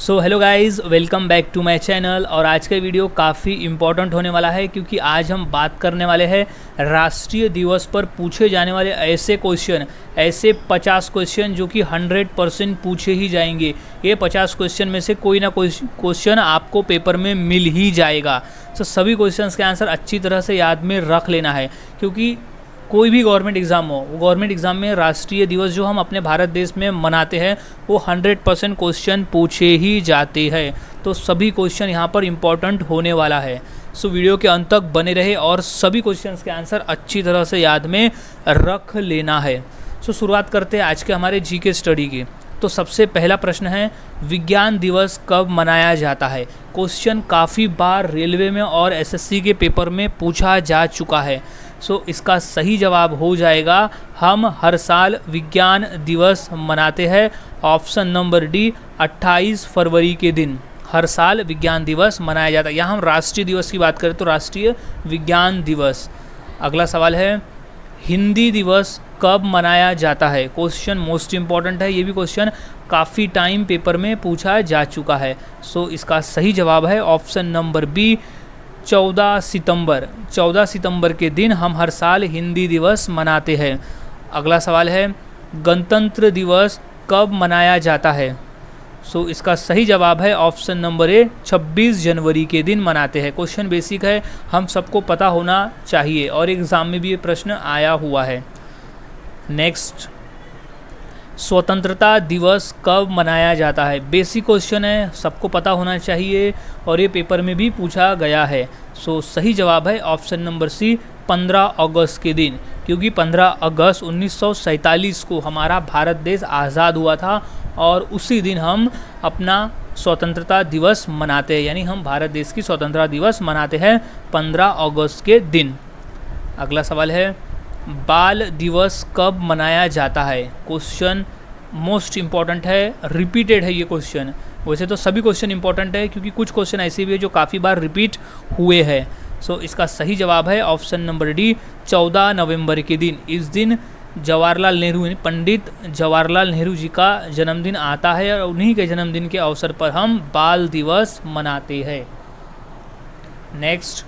So hello guys, welcome back to my channel. और आज का वीडियो काफ़ी इम्पोर्टेंट होने वाला है क्योंकि आज हम बात करने वाले हैं राष्ट्रीय दिवस पर पूछे जाने वाले ऐसे 50 क्वेश्चन जो कि 100% पूछे ही जाएंगे। ये 50 क्वेश्चन में से कोई ना कोई क्वेश्चन आपको पेपर में मिल ही जाएगा। तो सभी क्वेश्चंस के आंसर अच्छी तरह से याद में रख लेना है क्योंकि कोई भी गवर्नमेंट एग्ज़ाम हो, वो गवर्नमेंट एग्ज़ाम में राष्ट्रीय दिवस जो हम अपने भारत देश में मनाते हैं वो 100% क्वेश्चन पूछे ही जाते हैं। तो सभी क्वेश्चन यहाँ पर इम्पॉर्टेंट होने वाला है। सो वीडियो के अंत तक बने रहे और सभी क्वेश्चंस के आंसर अच्छी तरह से याद में रख लेना है। सो शुरुआत करते हैं आज के हमारे जीके स्टडी की। तो सबसे पहला प्रश्न है, विज्ञान दिवस कब मनाया जाता है? क्वेश्चन काफ़ी बार रेलवे में और एसएससी के पेपर में पूछा जा चुका है। सो इसका सही जवाब हो जाएगा, हम हर साल विज्ञान दिवस मनाते हैं। ऑप्शन नंबर डी, 28 फरवरी के दिन हर साल विज्ञान दिवस मनाया जाता है। यहाँ हम राष्ट्रीय दिवस की बात करें तो राष्ट्रीय विज्ञान दिवस। अगला सवाल है, हिंदी दिवस कब मनाया जाता है? क्वेश्चन मोस्ट इम्पॉर्टेंट है, ये भी क्वेश्चन काफ़ी टाइम पेपर में पूछा जा चुका है। सो इसका सही जवाब है ऑप्शन नंबर बी, 14 सितंबर। 14 सितंबर के दिन हम हर साल हिंदी दिवस मनाते हैं। अगला सवाल है, गणतंत्र दिवस कब मनाया जाता है? सो इसका सही जवाब है ऑप्शन नंबर ए, 26 जनवरी के दिन मनाते हैं। क्वेश्चन बेसिक है, हम सबको पता होना चाहिए और एग्ज़ाम में भी ये प्रश्न आया हुआ है। नेक्स्ट, स्वतंत्रता दिवस कब मनाया जाता है? बेसिक क्वेश्चन है, सबको पता होना चाहिए और ये पेपर में भी पूछा गया है। सो सही जवाब है ऑप्शन नंबर सी, 15 अगस्त के दिन, क्योंकि 15 अगस्त 1947 को हमारा भारत देश आज़ाद हुआ था और उसी दिन हम अपना स्वतंत्रता दिवस मनाते हैं, यानी हम भारत देश की स्वतंत्रता दिवस मनाते हैं 15 अगस्त के दिन। अगला सवाल है, बाल दिवस कब मनाया जाता है? क्वेश्चन मोस्ट इम्पॉर्टेंट है, रिपीटेड है ये क्वेश्चन। वैसे तो सभी क्वेश्चन इंपॉर्टेंट है क्योंकि कुछ क्वेश्चन ऐसे भी है जो काफ़ी बार रिपीट हुए हैं। सो इसका सही जवाब है ऑप्शन नंबर डी, 14 नवंबर के दिन। इस दिन जवाहरलाल नेहरू, पंडित जवाहरलाल नेहरू जी का जन्मदिन आता है और उन्हीं के जन्मदिन के अवसर पर हम बाल दिवस मनाते हैं। नेक्स्ट,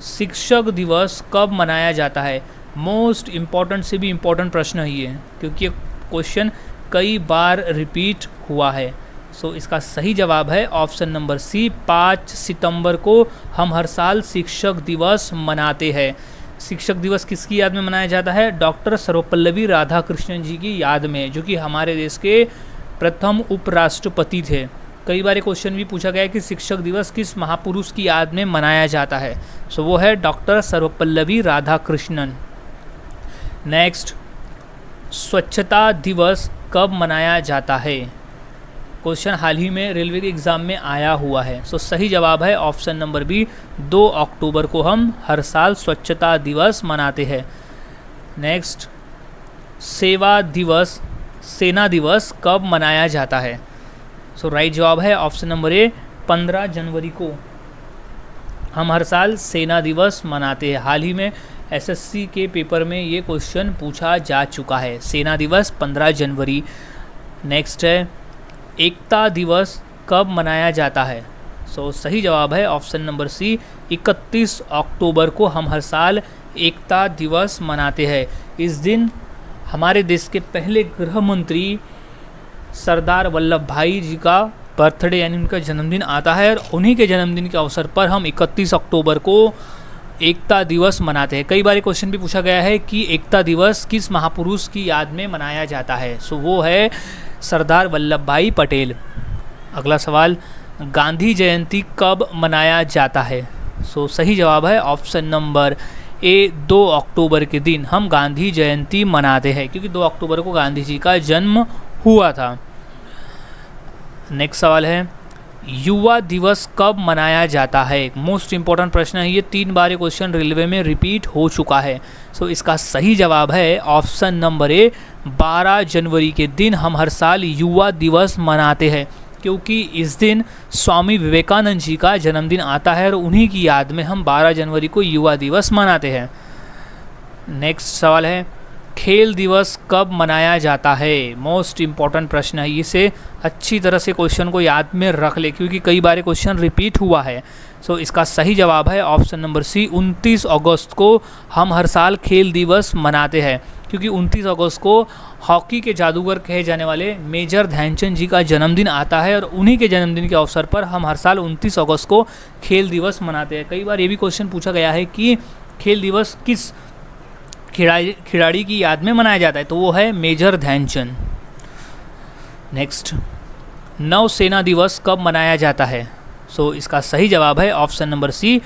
शिक्षक दिवस कब मनाया जाता है? मोस्ट इम्पॉर्टेंट से भी इम्पॉर्टेंट प्रश्न है ये, क्योंकि ये क्वेश्चन कई बार रिपीट हुआ है। सो इसका सही जवाब है ऑप्शन नंबर सी, 5 सितंबर को हम हर साल शिक्षक दिवस मनाते हैं। शिक्षक दिवस किसकी याद में मनाया जाता है? डॉक्टर सर्वपल्लवी राधाकृष्णन जी की याद में, जो कि हमारे देश के प्रथम उपराष्ट्रपति थे। कई बार क्वेश्चन भी पूछा गया है कि शिक्षक दिवस किस महापुरुष की याद में मनाया जाता है। सो वो है डॉक्टर सर्वपल्लवी राधाकृष्णन। नेक्स्ट, स्वच्छता दिवस कब मनाया जाता है? क्वेश्चन हाल ही में रेलवे के एग्ज़ाम में आया हुआ है। सो सही जवाब है ऑप्शन नंबर बी, 2 अक्टूबर को हम हर साल स्वच्छता दिवस मनाते हैं। नेक्स्ट, सेना दिवस कब मनाया जाता है? सो राइट जवाब है ऑप्शन नंबर ए, 15 जनवरी को हम हर साल सेना दिवस मनाते हैं। हाल ही में एसएससी के पेपर में ये क्वेश्चन पूछा जा चुका है, सेना दिवस 15 जनवरी। नेक्स्ट है, एकता दिवस कब मनाया जाता है? सो सही जवाब है ऑप्शन नंबर सी, 31 अक्टूबर को हम हर साल एकता दिवस मनाते हैं। इस दिन हमारे देश के पहले गृह मंत्री सरदार वल्लभ भाई जी का बर्थडे यानी उनका जन्मदिन आता है और उन्हीं के जन्मदिन के अवसर पर हम 31 अक्टूबर को एकता दिवस मनाते हैं। कई बार क्वेश्चन भी पूछा गया है कि एकता दिवस किस महापुरुष की याद में मनाया जाता है? सो वो है सरदार वल्लभ भाई पटेल। अगला सवाल, गांधी जयंती कब मनाया जाता है? सो सही जवाब है ऑप्शन नंबर ए, 2 अक्टूबर के दिन हम गांधी जयंती मनाते हैं, क्योंकि 2 अक्टूबर को गांधी जी का जन्म हुआ था। नेक्स्ट सवाल है, युवा दिवस कब मनाया जाता है? मोस्ट इम्पॉर्टेंट प्रश्न है ये, 3 बार क्वेश्चन रेलवे में रिपीट हो चुका है। सो इसका सही जवाब है ऑप्शन नंबर ए, 12 जनवरी के दिन हम हर साल युवा दिवस मनाते हैं, क्योंकि इस दिन स्वामी विवेकानंद जी का जन्मदिन आता है और उन्हीं की याद में हम 12 जनवरी को युवा दिवस मनाते हैं। नेक्स्ट सवाल है, खेल दिवस कब मनाया जाता है? मोस्ट इम्पॉर्टेंट प्रश्न है, इसे अच्छी तरह से क्वेश्चन को याद में रख ले क्योंकि कई बार क्वेश्चन रिपीट हुआ है। सो इसका सही जवाब है ऑप्शन नंबर सी, 29 अगस्त को हम हर साल खेल दिवस मनाते हैं क्योंकि 29 अगस्त को हॉकी के जादूगर कहे जाने वाले मेजर ध्यानचंद जी का जन्मदिन आता है और उन्हीं के जन्मदिन के अवसर पर हम हर साल 29 अगस्त को खेल दिवस मनाते हैं। कई बार ये भी क्वेश्चन पूछा गया है कि खेल दिवस किस खिलाड़ी की याद में मनाया जाता है, तो वो है मेजर ध्यानचंद। नेक्स्ट, नौसेना दिवस कब मनाया जाता है? सो इसका सही जवाब है ऑप्शन नंबर सी,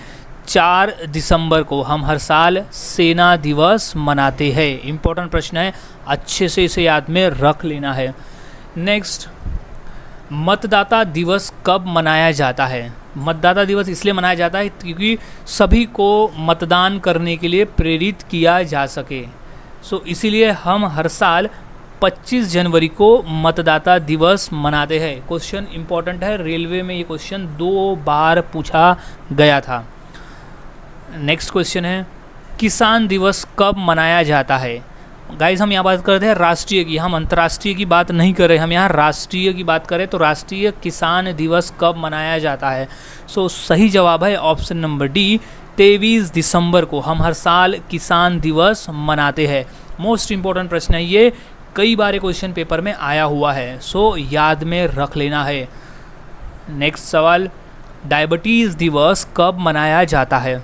4 दिसंबर को हम हर साल सेना दिवस मनाते हैं। इम्पोर्टेंट प्रश्न है, अच्छे से इसे याद में रख लेना है। नेक्स्ट, मतदाता दिवस कब मनाया जाता है? मतदाता दिवस इसलिए मनाया जाता है क्योंकि सभी को मतदान करने के लिए प्रेरित किया जा सके। सो इसीलिए हम हर साल 25 जनवरी को मतदाता दिवस मनाते हैं। क्वेश्चन इम्पॉर्टेंट है, रेलवे में ये क्वेश्चन 2 बार पूछा गया था। नेक्स्ट क्वेश्चन है, किसान दिवस कब मनाया जाता है? गाइस हम यहाँ बात करते हैं राष्ट्रीय की, हम अंतर्राष्ट्रीय की बात नहीं कर रहे, हम यहाँ राष्ट्रीय की बात करें तो राष्ट्रीय किसान दिवस कब मनाया जाता है? सो सही जवाब है ऑप्शन नंबर डी, 23 दिसंबर को हम हर साल किसान दिवस मनाते हैं। मोस्ट इम्पोर्टेंट प्रश्न है ये, कई बार क्वेश्चन पेपर में आया हुआ है, सो याद में रख लेना है। नेक्स्ट सवाल, डायबिटीज़ दिवस कब मनाया जाता है?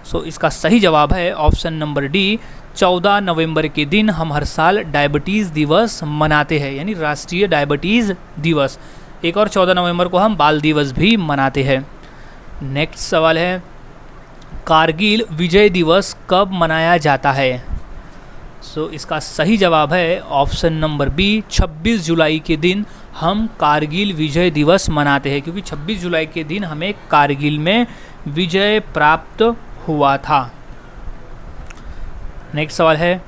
सो इसका सही जवाब है ऑप्शन नंबर डी, 14 नवंबर के दिन हम हर साल डायबिटीज़ दिवस मनाते हैं, यानी राष्ट्रीय डायबिटीज़ दिवस। एक और 14 नवंबर को हम बाल दिवस भी मनाते हैं। नेक्स्ट सवाल है, कारगिल विजय दिवस कब मनाया जाता है? सो इसका सही जवाब है ऑप्शन नंबर बी, 26 जुलाई के दिन हम कारगिल विजय दिवस मनाते हैं क्योंकि 26 जुलाई के दिन हमें कारगिल में विजय प्राप्त हुआ था। नेक्स्ट सवाल है,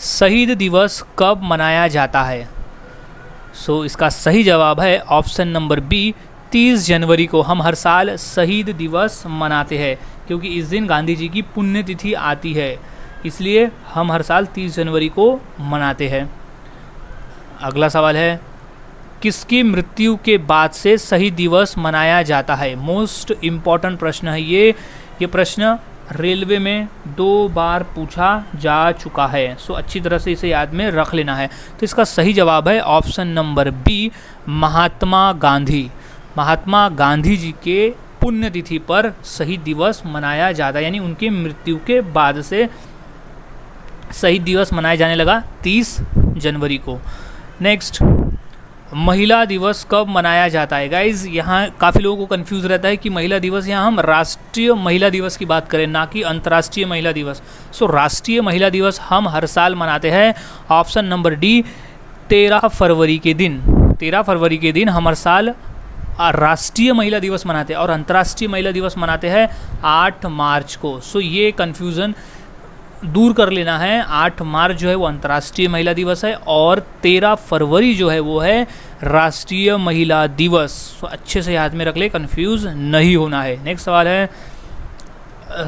शहीद दिवस कब मनाया जाता है? सो इसका सही जवाब है ऑप्शन नंबर बी, 30 जनवरी को हम हर साल शहीद दिवस मनाते हैं क्योंकि इस दिन गांधी जी की पुण्यतिथि आती है, इसलिए हम हर साल 30 जनवरी को मनाते हैं। अगला सवाल है, किसकी मृत्यु के बाद से शहीद दिवस मनाया जाता है? मोस्ट इम्पॉर्टेंट प्रश्न है ये प्रश्न रेलवे में 2 बार पूछा जा चुका है, सो अच्छी तरह से इसे याद में रख लेना है। तो इसका सही जवाब है option number B, Mahatma Gandhi. Mahatma Gandhi ji के पुण्यतिथि पर शहीद दिवस मनाया जाता है, यानी उनकी मृत्यु के बाद से शहीद दिवस मनाया जाने लगा 30 जनवरी को। नेक्स्ट, महिला दिवस कब मनाया जाता है? गाइज़ यहाँ काफ़ी लोगों को कंफ्यूज रहता है कि महिला दिवस, यहाँ हम राष्ट्रीय महिला दिवस की बात करें ना कि अंतर्राष्ट्रीय महिला दिवस। सो राष्ट्रीय महिला दिवस हम हर साल मनाते हैं, ऑप्शन नंबर डी, 13 फरवरी के दिन। 13 फरवरी के दिन हम हर साल राष्ट्रीय महिला दिवस मनाते हैं और अंतर्राष्ट्रीय महिला दिवस मनाते हैं 8 मार्च को। सो ये कन्फ्यूज़न दूर कर लेना है। 8 मार्च जो है वो अंतर्राष्ट्रीय महिला दिवस है और 13 फरवरी जो है वो है राष्ट्रीय महिला दिवस। तो अच्छे से याद में रख ले, कंफ्यूज नहीं होना है। नेक्स्ट सवाल है,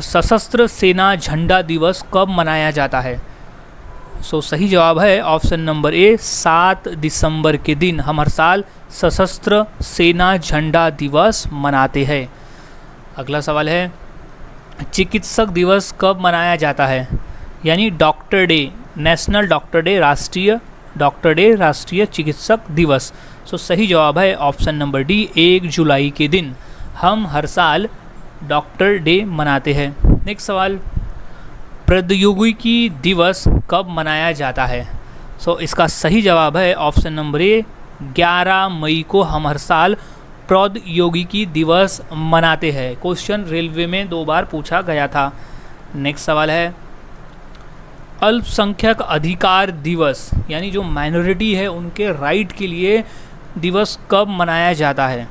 सशस्त्र सेना झंडा दिवस कब मनाया जाता है? सो सही जवाब है ऑप्शन नंबर ए, 7 दिसंबर के दिन हम हर साल सशस्त्र सेना झंडा दिवस मनाते हैं। अगला सवाल है, चिकित्सक दिवस कब मनाया जाता है? यानी doctor day, national doctor day, राष्ट्रीय डॉक्टर डे, राष्ट्रीय चिकित्सक दिवस। सो सही जवाब है ऑप्शन नंबर डी, 1 जुलाई के दिन हम हर साल डॉक्टर डे मनाते हैं। नेक्स्ट सवाल, प्रौद्योगिकी दिवस कब मनाया जाता है? सो इसका सही जवाब है ऑप्शन नंबर ए, 11 मई को हम हर साल प्रौद्योगिकी दिवस मनाते हैं। क्वेश्चन रेलवे में 2 बार पूछा गया था। नेक्स्ट सवाल है, अल्पसंख्यक अधिकार दिवस, यानी जो माइनॉरिटी है उनके राइट के लिए दिवस कब मनाया जाता है?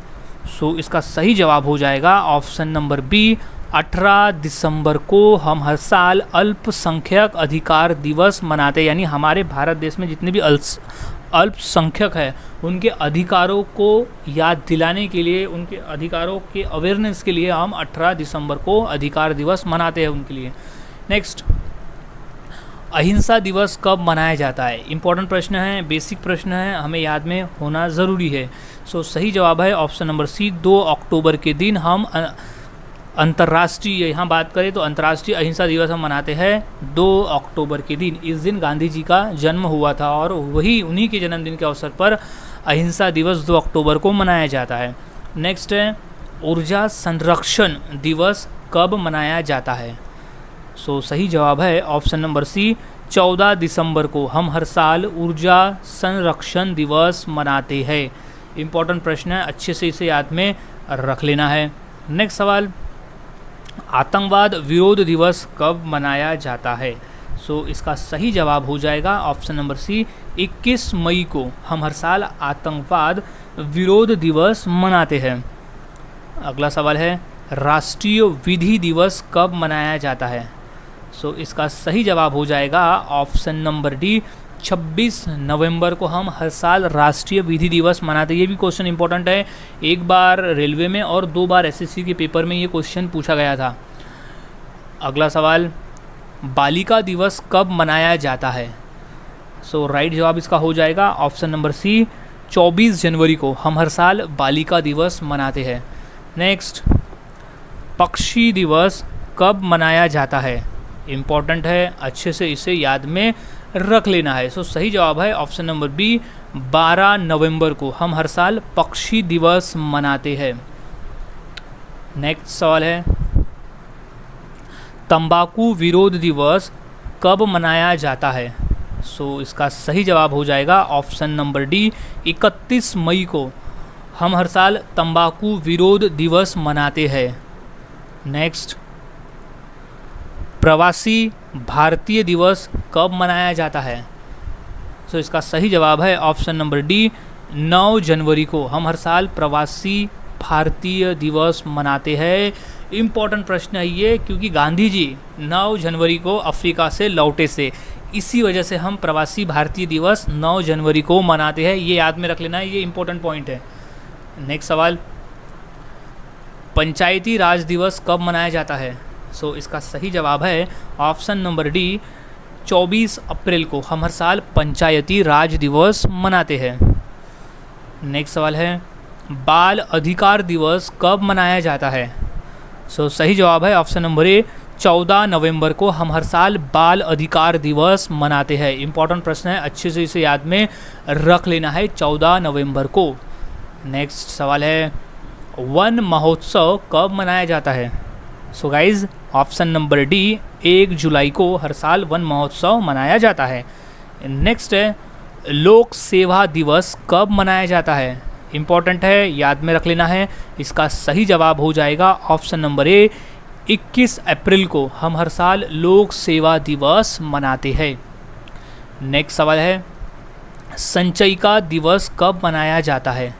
सो इसका सही जवाब हो जाएगा ऑप्शन नंबर बी, 18 दिसंबर को हम हर साल अल्पसंख्यक अधिकार दिवस मनाते हैं। यानी हमारे भारत देश में जितने भी अल्पसंख्यक है उनके अधिकारों को याद दिलाने के लिए, उनके अधिकारों के अवेयरनेस के लिए हम 18 दिसंबर को अधिकार दिवस मनाते हैं उनके लिए। नेक्स्ट, अहिंसा दिवस कब मनाया जाता है? इंपॉर्टेंट प्रश्न है, बेसिक प्रश्न है, हमें याद में होना ज़रूरी है। सो सही जवाब है ऑप्शन नंबर सी, 2 अक्टूबर के दिन हम अंतर्राष्ट्रीय, यहाँ बात करें तो अंतर्राष्ट्रीय अहिंसा दिवस हम मनाते हैं 2 अक्टूबर के दिन। इस दिन गांधी जी का जन्म हुआ था और वही उन्हीं के जन्मदिन के अवसर पर अहिंसा दिवस 2 अक्टूबर को मनाया जाता है। नेक्स्ट है, ऊर्जा संरक्षण दिवस कब मनाया जाता है? सो सही जवाब है ऑप्शन नंबर सी, 14 दिसंबर को हम हर साल ऊर्जा संरक्षण दिवस मनाते हैं। इम्पॉर्टेंट प्रश्न है, अच्छे से इसे याद में रख लेना है। नेक्स्ट सवाल, आतंकवाद विरोध दिवस कब मनाया जाता है? सो इसका सही जवाब हो जाएगा ऑप्शन नंबर सी, 21 मई को हम हर साल आतंकवाद विरोध दिवस मनाते हैं। अगला सवाल है, राष्ट्रीय विधि दिवस कब मनाया जाता है? सो इसका सही जवाब हो जाएगा ऑप्शन नंबर डी, 26 नवंबर को हम हर साल राष्ट्रीय विधि दिवस मनाते हैं। ये भी क्वेश्चन इंपॉर्टेंट है, एक बार रेलवे में और 2 बार एसएससी के पेपर में ये क्वेश्चन पूछा गया था। अगला सवाल, बालिका दिवस कब मनाया जाता है? सो राइट जवाब इसका हो जाएगा ऑप्शन नंबर सी, 24 जनवरी को हम हर साल बालिका दिवस मनाते हैं। नेक्स्ट, पक्षी दिवस कब मनाया जाता है? इम्पॉर्टेंट है, अच्छे से इसे याद में रख लेना है। सो सही जवाब है ऑप्शन नंबर बी, 12 नवंबर को हम हर साल पक्षी दिवस मनाते हैं। नेक्स्ट सवाल है, तंबाकू विरोध दिवस कब मनाया जाता है? सो इसका सही जवाब हो जाएगा ऑप्शन नंबर डी, 31 मई को हम हर साल तंबाकू विरोध दिवस मनाते हैं। नेक्स्ट, प्रवासी भारतीय दिवस कब मनाया जाता है? सो इसका सही जवाब है ऑप्शन नंबर डी, 9 जनवरी को हम हर साल प्रवासी भारतीय दिवस मनाते हैं। इम्पॉर्टेंट प्रश्न है ये, क्योंकि गांधी जी 9 जनवरी को अफ्रीका से लौटे से, इसी वजह से हम प्रवासी भारतीय दिवस 9 जनवरी को मनाते हैं। ये याद में रख लेना है, ये इम्पोर्टेंट पॉइंट है। नेक्स्ट सवाल, पंचायती राज दिवस कब मनाया जाता है? सो इसका सही जवाब है ऑप्शन नंबर डी, 24 अप्रैल को हम हर साल पंचायती राज दिवस मनाते हैं। नेक्स्ट सवाल है, बाल अधिकार दिवस कब मनाया जाता है? सो सही जवाब है ऑप्शन नंबर ए, 14 नवंबर को हम हर साल बाल अधिकार दिवस मनाते हैं। इंपॉर्टेंट प्रश्न है, अच्छे से इसे याद में रख लेना है, 14 नवंबर को। नेक्स्ट सवाल है, वन महोत्सव कब मनाया जाता है? So guys option number D, 1 जुलाई को हर साल वन महोत्सव मनाया जाता है। नेक्स्ट है, लोक सेवा दिवस कब मनाया जाता है? इम्पॉर्टेंट है, याद में रख लेना है। इसका सही जवाब हो जाएगा ऑप्शन नंबर ए, 21 अप्रैल को हम हर साल लोक सेवा दिवस मनाते हैं। नेक्स्ट सवाल है, संचयिका दिवस कब मनाया जाता है?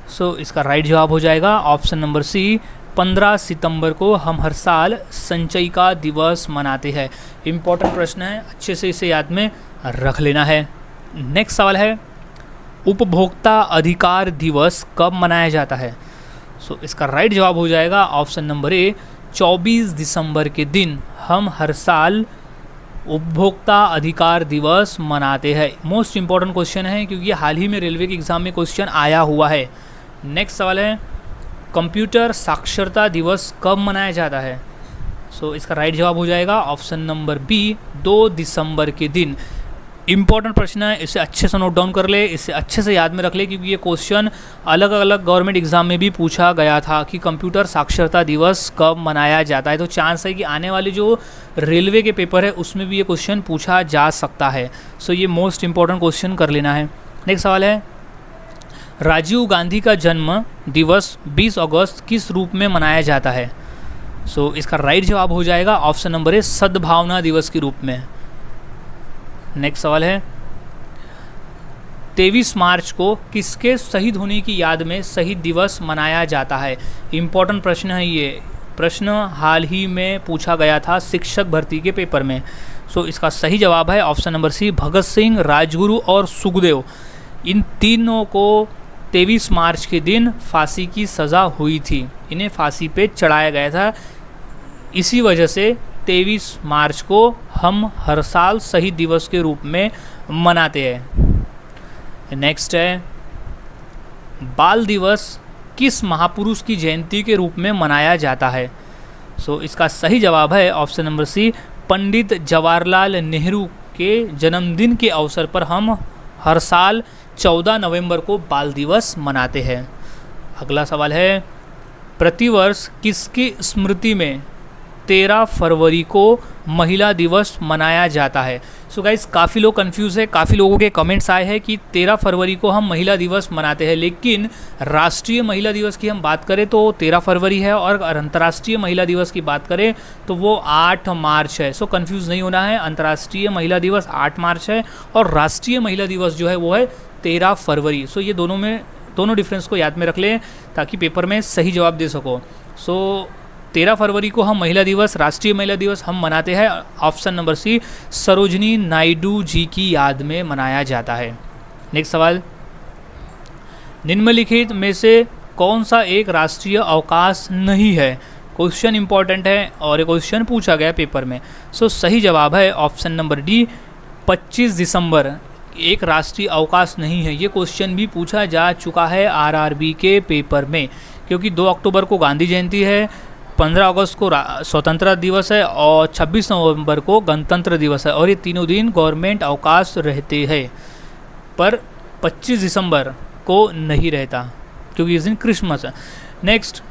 सो इसका राइट जवाब हो जाएगा ऑप्शन नंबर सी, 15 सितंबर को हम हर साल संचयिका दिवस मनाते हैं। इम्पॉर्टेंट प्रश्न है, अच्छे से इसे याद में रख लेना है। नेक्स्ट सवाल है, उपभोक्ता अधिकार दिवस कब मनाया जाता है? सो इसका राइट जवाब हो जाएगा ऑप्शन नंबर ए, 24 दिसंबर के दिन हम हर साल उपभोक्ता अधिकार दिवस मनाते हैं। मोस्ट इम्पॉर्टेंट क्वेश्चन है, क्योंकि हाल ही में रेलवे के एग्ज़ाम में क्वेश्चन आया हुआ है। नेक्स्ट सवाल है, कंप्यूटर साक्षरता दिवस कब मनाया जाता है? सो इसका राइट जवाब हो जाएगा ऑप्शन नंबर बी, 2 दिसंबर के दिन। इंपॉर्टेंट प्रश्न है, इसे अच्छे से नोट डाउन कर ले, इसे अच्छे से याद में रख ले, क्योंकि ये क्वेश्चन अलग अलग गवर्नमेंट एग्जाम में भी पूछा गया था कि कंप्यूटर साक्षरता दिवस कब मनाया जाता है। तो चांस है कि आने वाले जो रेलवे के पेपर है उसमें भी ये क्वेश्चन पूछा जा सकता है। सो ये मोस्ट इंपॉर्टेंट क्वेश्चन कर लेना है। नेक्स्ट सवाल है, राजीव गांधी का जन्म दिवस 20 अगस्त किस रूप में मनाया जाता है? सो इसका राइट जवाब हो जाएगा ऑप्शन नंबर ए, सद्भावना दिवस के रूप में। नेक्स्ट सवाल है, 23 मार्च को किसके शहीद होने की याद में शहीद दिवस मनाया जाता है? इम्पॉर्टेंट प्रश्न है ये, प्रश्न हाल ही में पूछा गया था शिक्षक भर्ती के पेपर में। सो इसका सही जवाब है ऑप्शन नंबर सी, भगत सिंह, राजगुरु और सुखदेव। इन तीनों को 23 मार्च के दिन फांसी की सज़ा हुई थी, इन्हें फांसी पे चढ़ाया गया था। इसी वजह से 23 मार्च को हम हर साल शहीद दिवस के रूप में मनाते हैं। नेक्स्ट है, बाल दिवस किस महापुरुष की जयंती के रूप में मनाया जाता है? सो इसका सही जवाब है ऑप्शन नंबर सी, पंडित जवाहरलाल नेहरू के जन्मदिन के अवसर पर हम हर साल 14 नवंबर को बाल दिवस मनाते हैं। अगला सवाल है, प्रतिवर्ष किसकी स्मृति में 13 फरवरी को महिला दिवस मनाया जाता है? सो गाइस, काफ़ी लोग कंफ्यूज है, काफ़ी लोगों के कमेंट्स आए हैं कि 13 फरवरी को हम महिला दिवस मनाते हैं, लेकिन राष्ट्रीय महिला दिवस की हम बात करें तो 13 फरवरी है और अंतर्राष्ट्रीय महिला दिवस की बात करें तो वो 8 मार्च है। सो कंफ्यूज नहीं होना है, अंतर्राष्ट्रीय महिला दिवस 8 मार्च है और राष्ट्रीय महिला दिवस जो है वो है 13 फरवरी। सो ये दोनों डिफरेंस को याद में रख लें ताकि पेपर में सही जवाब दे सको। सो 13 फरवरी को हम महिला दिवस, राष्ट्रीय महिला दिवस हम मनाते हैं, option number C, Sarojini Naidu ji की याद में मनाया जाता है। नेक्स्ट सवाल, निम्नलिखित में से कौन सा एक राष्ट्रीय अवकाश नहीं है? क्वेश्चन इंपॉर्टेंट है और ये क्वेश्चन पूछा गया पेपर में। सो सही जवाब है ऑप्शन नंबर डी, 25 दिसंबर एक राष्ट्रीय अवकाश नहीं है। ये क्वेश्चन भी पूछा जा चुका है आरआरबी के पेपर में, क्योंकि 2 अक्टूबर को गांधी जयंती है, 15 अगस्त को स्वतंत्रता दिवस है और 26 नवंबर को गणतंत्र दिवस है और ये तीनों दिन गवर्नमेंट अवकाश रहते हैं, पर 25 दिसंबर को नहीं रहता क्योंकि इस दिन क्रिसमस है। नेक्स्ट,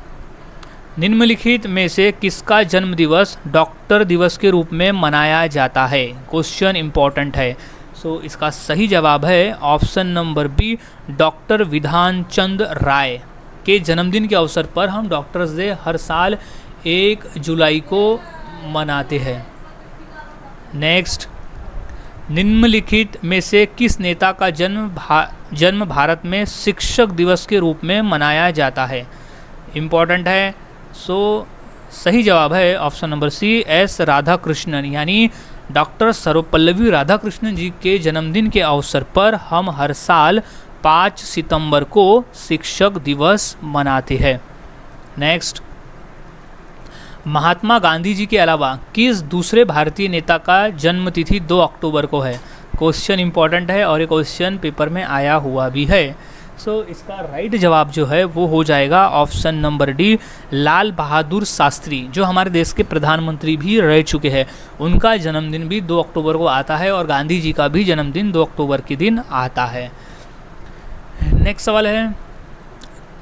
निम्नलिखित में से किसका जन्म दिवस डॉक्टर दिवस के रूप में मनाया जाता है? क्वेश्चन इंपॉर्टेंट है। सो इसका सही जवाब है ऑप्शन नंबर बी, डॉक्टर विधान चंद राय के जन्मदिन के अवसर पर हम डॉक्टर्स डे हर साल 1 जुलाई को मनाते हैं। नेक्स्ट, निम्नलिखित में से किस नेता का जन्म भारत में शिक्षक दिवस के रूप में मनाया जाता है? इम्पॉर्टेंट है। सो सही जवाब है option number C, S Radhakrishnan, यानी डॉक्टर सर्वपल्लवी राधाकृष्णन जी के जन्मदिन के अवसर पर हम हर साल 5 सितंबर को शिक्षक दिवस मनाते हैं। नेक्स्ट, महात्मा गांधी जी के अलावा किस दूसरे भारतीय नेता का जन्मतिथि 2 अक्टूबर को है? क्वेश्चन इंपॉर्टेंट है और ये क्वेश्चन पेपर में आया हुआ भी है। सो इसका राइट जवाब जो है वो हो जाएगा option number D, Lal Bahadur Shastri, जो हमारे देश के प्रधानमंत्री भी रह चुके हैं। उनका जन्मदिन भी 2 अक्टूबर को आता है और गांधी जी का भी जन्मदिन 2 अक्टूबर के दिन आता है। नेक्स्ट सवाल है,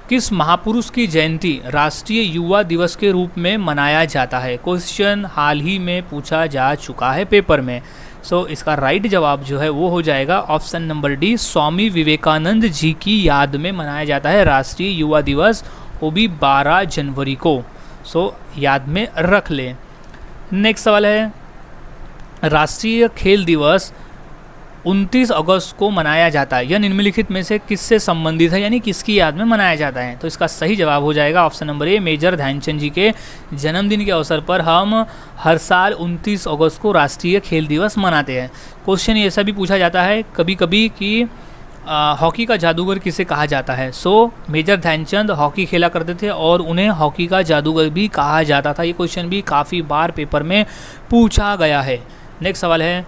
किस महापुरुष की जयंती राष्ट्रीय युवा दिवस के रूप में मनाया जाता है? क्वेश्चन हाल ही में पूछा जा चुका है पेपर में। सो इसका राइट जवाब जो है वो हो जाएगा option number D, Swami Vivekananda ji की याद में मनाया जाता है राष्ट्रीय युवा दिवस, वो भी 12 जनवरी को। सो याद में रख लें। नेक्स्ट सवाल है, राष्ट्रीय खेल दिवस 29 अगस्त को मनाया जाता है, यह निम्नलिखित में से किससे संबंधित है, यानी किसकी याद में मनाया जाता है? तो इसका सही जवाब हो जाएगा option number A, Major Dhyanchand ji के जन्मदिन के अवसर पर हम हर साल 29 अगस्त को राष्ट्रीय खेल दिवस मनाते हैं। क्वेश्चन ऐसा भी पूछा जाता है कभी कभी कि हॉकी का जादूगर किसे कहा जाता है? सो मेजर ध्यानचंद हॉकी खेला करते थे और उन्हें हॉकी का जादूगर भी कहा जाता था। ये क्वेश्चन भी काफ़ी बार पेपर में पूछा गया है। नेक्स्ट सवाल है,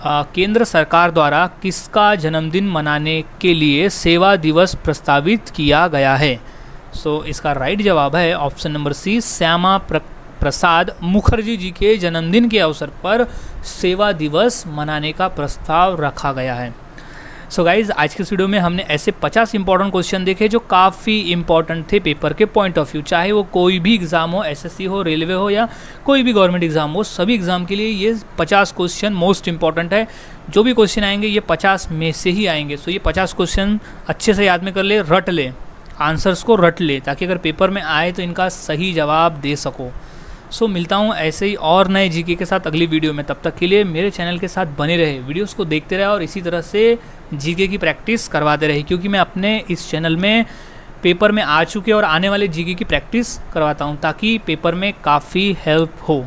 केंद्र सरकार द्वारा किसका जन्मदिन मनाने के लिए सेवा दिवस प्रस्तावित किया गया है? सो इसका राइट जवाब है ऑप्शन नंबर सी, श्यामा प्रसाद मुखर्जी जी के जन्मदिन के अवसर पर सेवा दिवस मनाने का प्रस्ताव रखा गया है। सो गाइज़, आज के इस वीडियो में हमने ऐसे 50 इंपॉर्टेंट क्वेश्चन देखे जो काफ़ी इंपॉर्टेंट थे पेपर के पॉइंट ऑफ व्यू, चाहे वो कोई भी एग्ज़ाम हो, एसएससी हो, रेलवे हो या कोई भी गवर्नमेंट एग्ज़ाम हो, सभी एग्ज़ाम के लिए ये 50 क्वेश्चन मोस्ट इंपॉर्टेंट है। जो भी क्वेश्चन आएंगे ये 50 में से ही आएंगे। सो ये 50 क्वेश्चन अच्छे से याद में कर ले, रट ले, आंसर्स को रट ले, ताकि अगर पेपर में आए तो इनका सही जवाब दे सको। सो मिलता हूँ ऐसे ही और नए जीके के साथ अगली वीडियो में। तब तक के लिए मेरे चैनल के साथ बने रहे, वीडियोस को देखते रहे और इसी तरह से जीके की प्रैक्टिस करवाते रहे, क्योंकि मैं अपने इस चैनल में पेपर में आ चुके और आने वाले जीके की प्रैक्टिस करवाता हूँ ताकि पेपर में काफ़ी हेल्प हो।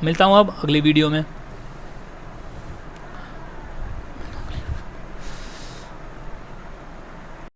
मिलता हूँ अब अगली वीडियो में।